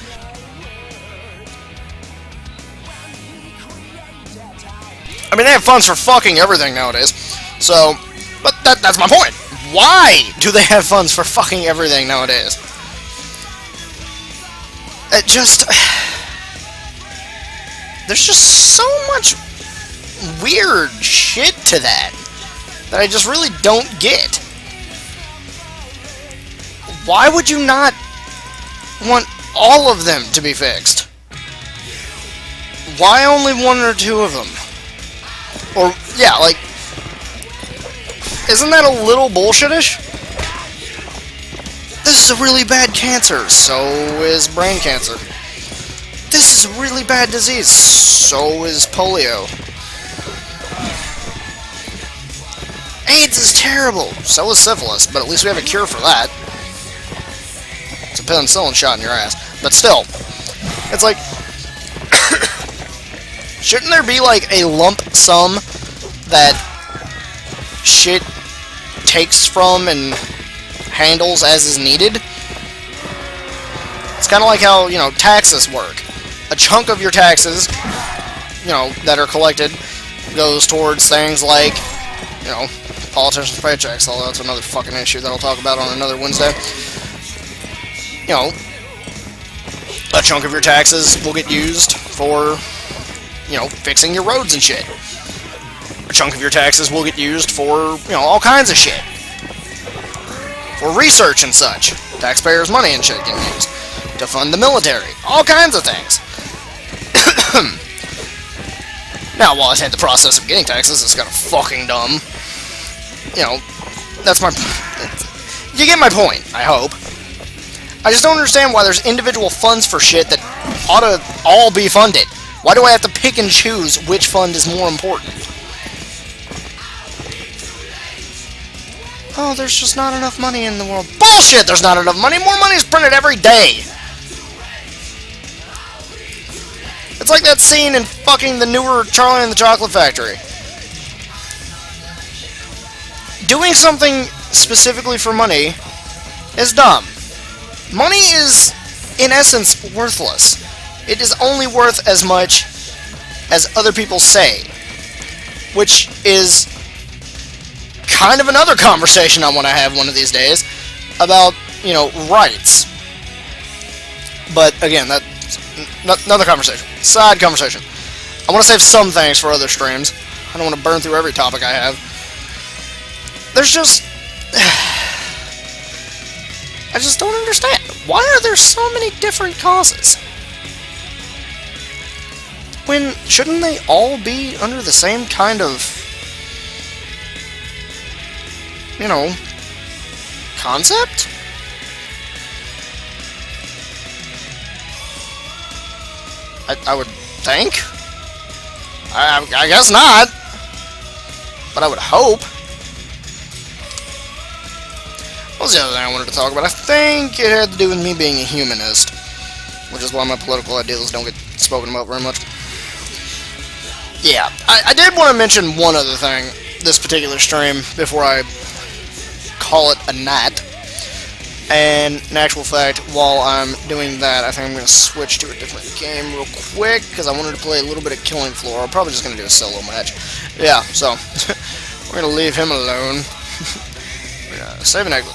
I mean, they have funds for fucking everything nowadays. So, but that's my point. Why do they have funds for fucking everything nowadays? It just... There's just so much weird shit to that I just really don't get. Why would you not want all of them to be fixed? Why only one or two of them? Or, yeah, like... Isn't that a little bullshittish? This is a really bad cancer, so is brain cancer. This is a really bad disease, so is polio. AIDS is terrible, so is syphilis, but at least we have a cure for that. It's a penicillin shot in your ass. But still, it's like... Shouldn't there be, like, a lump sum that shit takes from and handles as is needed? It's kind of like how, you know, taxes work. A chunk of your taxes, you know, that are collected goes towards things like, you know, politicians' paychecks, although that's another fucking issue that I'll talk about on another Wednesday. You know, a chunk of your taxes will get used for, you know, fixing your roads and shit. A chunk of your taxes will get used for, you know, all kinds of shit. For research and such. Taxpayers' money and shit getting used. To fund the military. All kinds of things. Now, while I think the process of getting taxes is kind of fucking dumb, you know, that's my... You get my point, I hope. I just don't understand why there's individual funds for shit that ought to all be funded. Why do I have to pick and choose which fund is more important? Oh, there's just not enough money in the world. Bullshit, there's not enough money. More money is printed every day. It's like that scene in fucking the newer Charlie and the Chocolate Factory. Doing something specifically for money is dumb. Money is, in essence, worthless. It is only worth as much as other people say. Which is kind of another conversation I want to have one of these days about, you know, rights. But, again, that's another conversation. Side conversation. I want to save some things for other streams. I don't want to burn through every topic I have. There's just... I just don't understand. Why are there so many different causes? When shouldn't they all be under the same kind of, you know, concept? I would think. I guess not. But I would hope. What was the other thing I wanted to talk about? I think it had to do with me being a humanist, which is why my political ideals don't get spoken about very much. Yeah, I did want to mention one other thing this particular stream before I call it a night. And in actual fact, while I'm doing that, I think I'm going to switch to a different game real quick, because I wanted to play a little bit of Killing Floor. I'm probably just going to do a solo match. Yeah, so, we're going to leave him alone. Save an exit.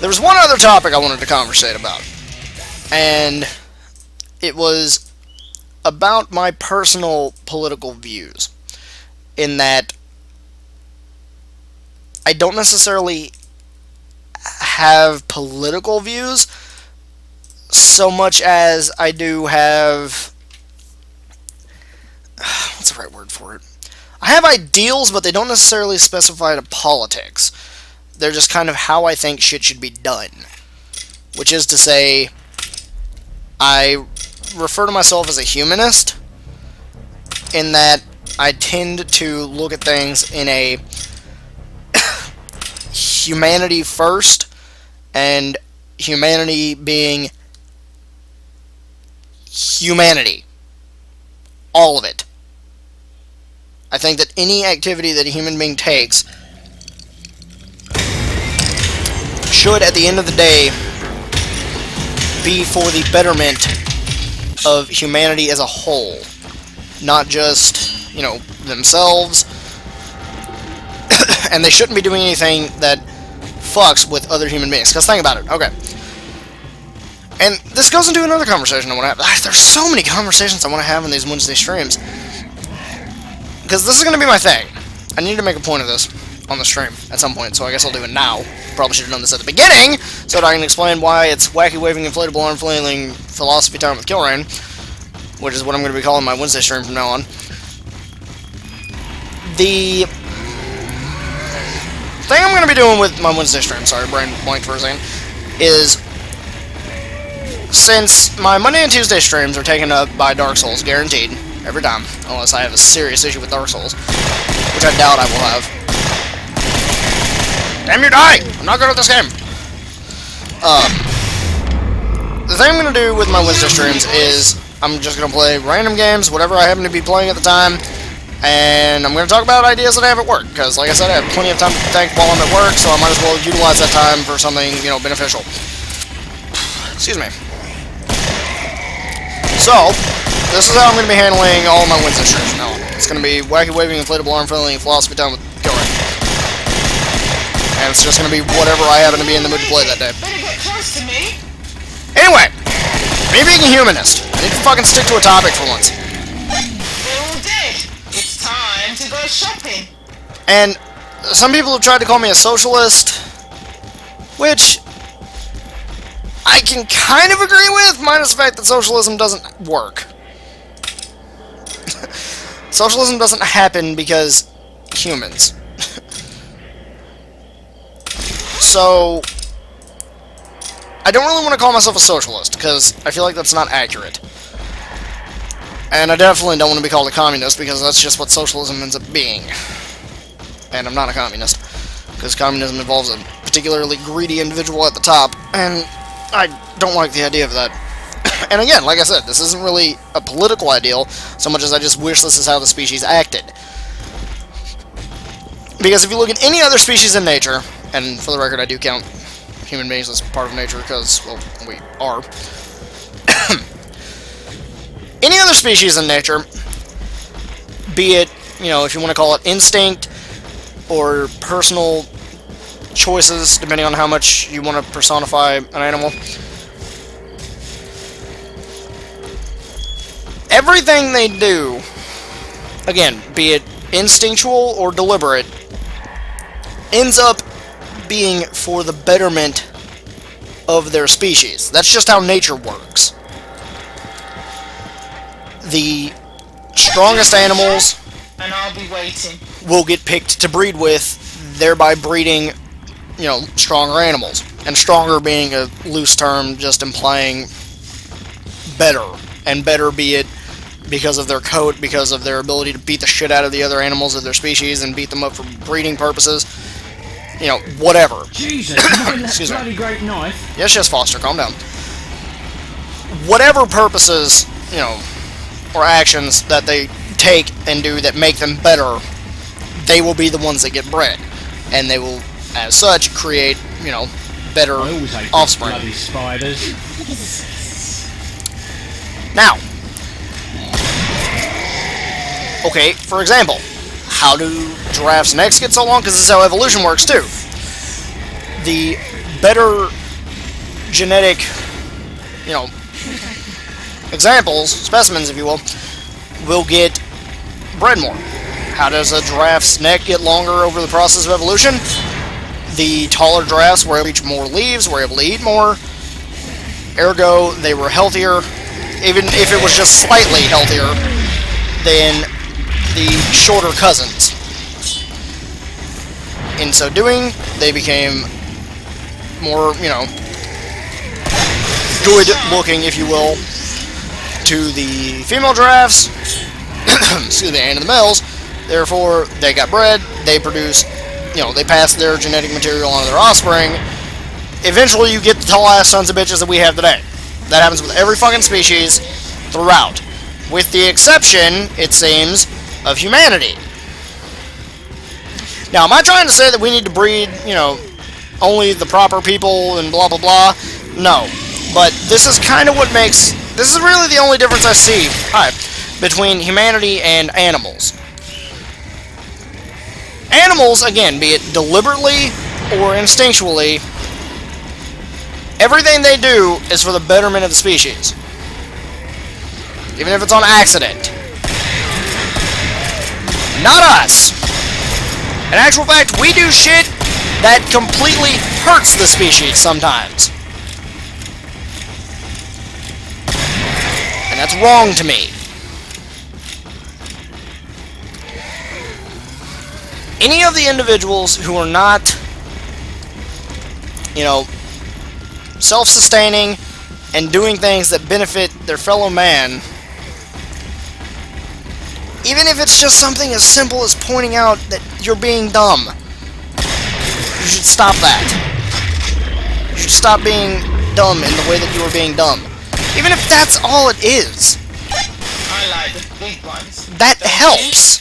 There was one other topic I wanted to conversate about, and it was about my personal political views, in that I don't necessarily have political views so much as I do have... What's the right word for it? I have ideals, but they don't necessarily specify to politics. They're just kind of how I think shit should be done. Which is to say, I refer to myself as a humanist, in that I tend to look at things in a humanity first, and humanity being humanity. All of it. I think that any activity that a human being takes should, at the end of the day, be for the betterment of humanity as a whole. Not just, you know, themselves. And they shouldn't be doing anything that fucks with other human beings. Because think about it. Okay. And this goes into another conversation I want to have. There's so many conversations I want to have in these Wednesday streams. Because this is going to be my thing. I need to make a point of this on the stream at some point, so I guess I'll do it now. Probably should have done this at the beginning, so that I can explain why it's Wacky Waving Inflatable Arm Flailing Philosophy Time with Killrain, which is what I'm going to be calling my Wednesday stream from now on. The thing I'm going to be doing with my Wednesday stream, sorry, brain blanked for a second, is since my Monday and Tuesday streams are taken up by Dark Souls, guaranteed, every time, unless I have a serious issue with Dark Souls, which I doubt I will have. Damn you, die! I'm not good at this game! The thing I'm going to do with my Wednesday streams is I'm just going to play random games, whatever I happen to be playing at the time, and I'm going to talk about ideas that I have at work, because like I said, I have plenty of time to think while I'm at work, so I might as well utilize that time for something, you know, beneficial. Excuse me. So, this is how I'm going to be handling all of my Wednesday streams from now on. It's going to be Wacky Waving, Inflatable Arm Flailing, Philosophy Time with Killrain. And it's just going to be whatever I happen to be in the mood to play that day. Better get close to me. Anyway, me being a humanist, I need to fucking stick to a topic for once. They're all dead. It's time to go shopping. And some people have tried to call me a socialist, which I can kind of agree with, minus the fact that socialism doesn't work. Socialism doesn't happen because humans. So, I don't really want to call myself a socialist, because I feel like that's not accurate. And I definitely don't want to be called a communist, because that's just what socialism ends up being. And I'm not a communist, because communism involves a particularly greedy individual at the top, and I don't like the idea of that. And again, like I said, this isn't really a political ideal, so much as I just wish this is how the species acted. Because if you look at any other species in nature, and for the record I do count human beings as part of nature, because, well, we are. Any other species in nature, be it, you know, if you want to call it instinct, or personal choices, depending on how much you want to personify an animal. Everything they do, again, be it instinctual or deliberate, ends up being for the betterment of their species. That's just how nature works. The strongest animals And I'll be waiting. will get picked to breed with, thereby breeding, you know, stronger animals. And stronger being a loose term, just implying better. And better be it because of their coat, because of their ability to beat the shit out of the other animals of their species and beat them up for breeding purposes. You know, whatever. Jesus, Excuse me. bloody great knife. Yes, Foster, calm down. Whatever purposes, you know, or actions that they take and do that make them better, they will be the ones that get bred. And they will, as such, create, you know, better I always hate offspring. bloody spiders. Now, okay, for example, how do giraffes' necks get so long? Because this is how evolution works, too. The better genetic, you know, examples, specimens, if you will get bred more. How does a giraffe's neck get longer over the process of evolution? The taller giraffes were able to reach more leaves, were able to eat more. Ergo, they were healthier, even if it was just slightly healthier than the shorter cousins. In so doing, they became more, you know, good looking, if you will, to the female giraffes, excuse me, and to the males. Therefore, they got bred, they produced, you know, they passed their genetic material on to their offspring. Eventually, you get the tall-ass sons of bitches that we have today. That happens with every fucking species throughout. With the exception, it seems, of humanity. Now, am I trying to say that we need to breed, you know, only the proper people and blah blah blah? No. But this is kind of what makes... This is really the only difference I see, between humanity and animals. Animals, again, be it deliberately or instinctually, everything they do is for the betterment of the species. Even if it's on accident. Not us. In actual fact, we do shit that completely hurts the species sometimes. And that's wrong to me. Any of the individuals who are not, you know, self-sustaining and doing things that benefit their fellow man, even if it's just something as simple as pointing out that you're being dumb, you should stop that. You should stop being dumb in the way that you are being dumb. Even if that's all it is. I like the big ones. That helps.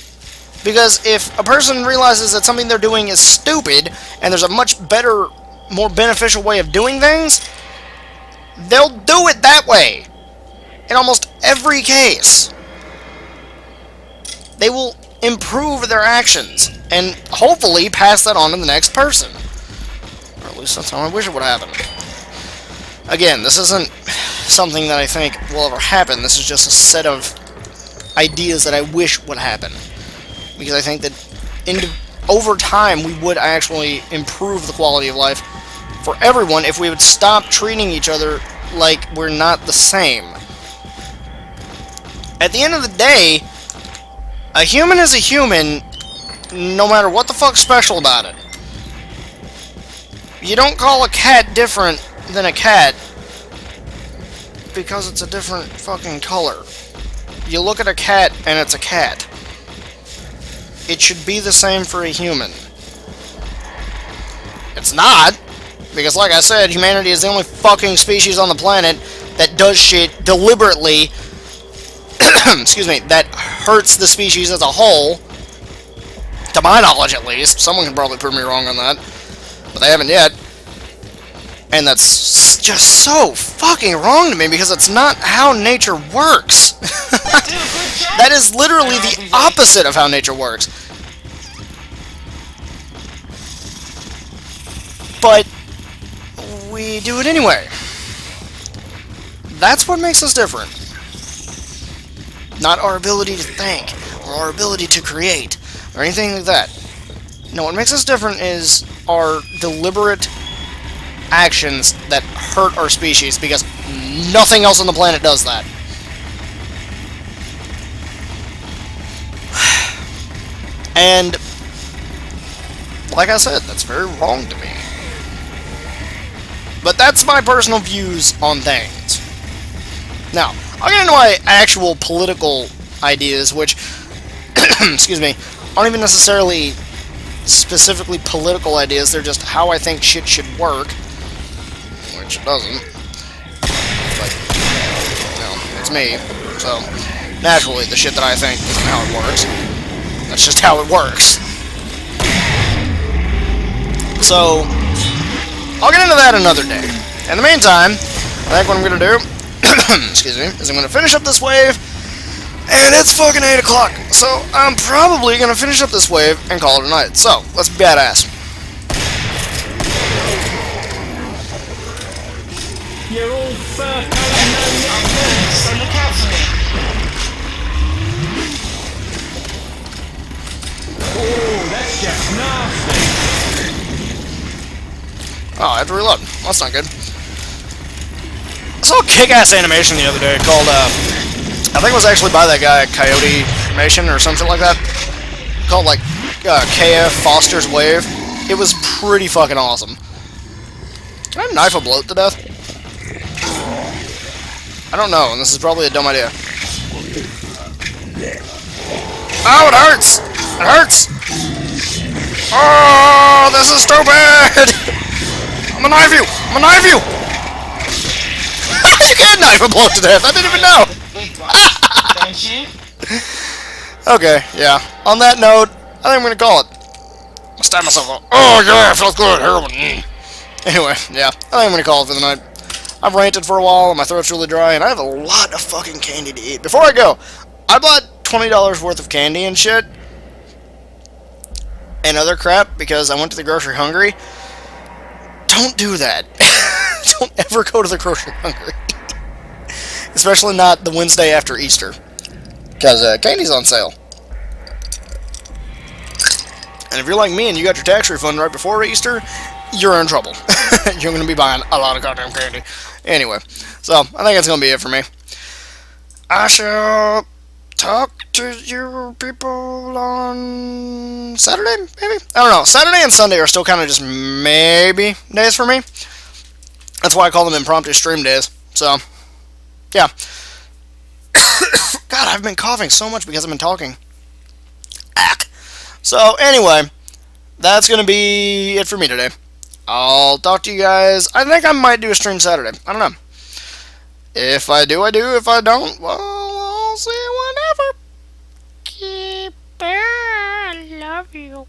Because if a person realizes that something they're doing is stupid, and there's a much better, more beneficial way of doing things, they'll do it that way. In almost every case. They will improve their actions, and hopefully pass that on to the next person. Or at least that's how I wish it would happen. Again, this isn't something that I think will ever happen. This is just a set of ideas that I wish would happen. Because I think that over time we would actually improve the quality of life for everyone if we would stop treating each other like we're not the same. At the end of the day, a human is a human, no matter what the fuck's special about it. You don't call a cat different than a cat because it's a different fucking color. You look at a cat and it's a cat. It should be the same for a human. It's not, because like I said, humanity is the only fucking species on the planet that does shit deliberately, excuse me, that hurts the species as a whole. To my knowledge, at least. Someone can probably prove me wrong on that, but they haven't yet. And that's just so fucking wrong to me, because it's not how nature works. That is literally the opposite of how nature works. But we do it anyway. That's what makes us different. Not our ability to think, or our ability to create, or anything like that. No, what makes us different is our deliberate actions that hurt our species, because nothing else on the planet does that. And, like I said, that's very wrong to me. But that's my personal views on things. Now, I'll get into my actual political ideas, which, excuse me, aren't even necessarily specifically political ideas, they're just how I think shit should work. Which it doesn't. But, you know, it's me. So, naturally, the shit that I think isn't how it works. That's just how it works. So, I'll get into that another day. In the meantime, I think what I'm gonna do, excuse me, is I'm gonna finish up this wave, and it's fucking 8 o'clock, so I'm probably gonna finish up this wave and call it a night. So, let's be badass. You're all fur So look out for me. Oh, that's just nasty. Oh, I have to reload. Well, that's not good. I saw a kick-ass animation the other day called, I think it was actually by that guy, Coyote Animation or something like that. Called, like, KF Foster's Wave. It was pretty fucking awesome. Can I knife a bloat to death? I don't know, and this is probably a dumb idea. Oh, it hurts! It hurts! Oh, this is stupid! I'm gonna knife you! I'm gonna knife you! You can't knife a bloat to death! I didn't even know! Big ones, don't you? Okay, yeah. On that note, I think I'm gonna call it. I'll stab myself up. Oh, yeah, it feels good. Heroin. Anyway, yeah. I think I'm gonna call it for the night. I've ranted for a while, and my throat's really dry, and I have a lot of fucking candy to eat. Before I go, I bought $20 worth of candy and shit. and other crap because I went to the grocery hungry. Don't do that. Don't ever go to the grocery hungry. Especially not the Wednesday after Easter. Because candy's on sale. And if you're like me and you got your tax refund right before Easter, you're in trouble. You're going to be buying a lot of goddamn candy. Anyway, so I think that's going to be it for me. I shall talk to you people on Saturday, maybe? I don't know. Saturday and Sunday are still kind of just maybe days for me. That's why I call them impromptu stream days. So, yeah. God, I've been coughing so much because I've been talking. Ack. So, anyway, that's going to be it for me today. I'll talk to you guys. I think I might do a stream Saturday. I don't know. If I do, I do. If I don't, well, I'll see you whenever. Keep I love you.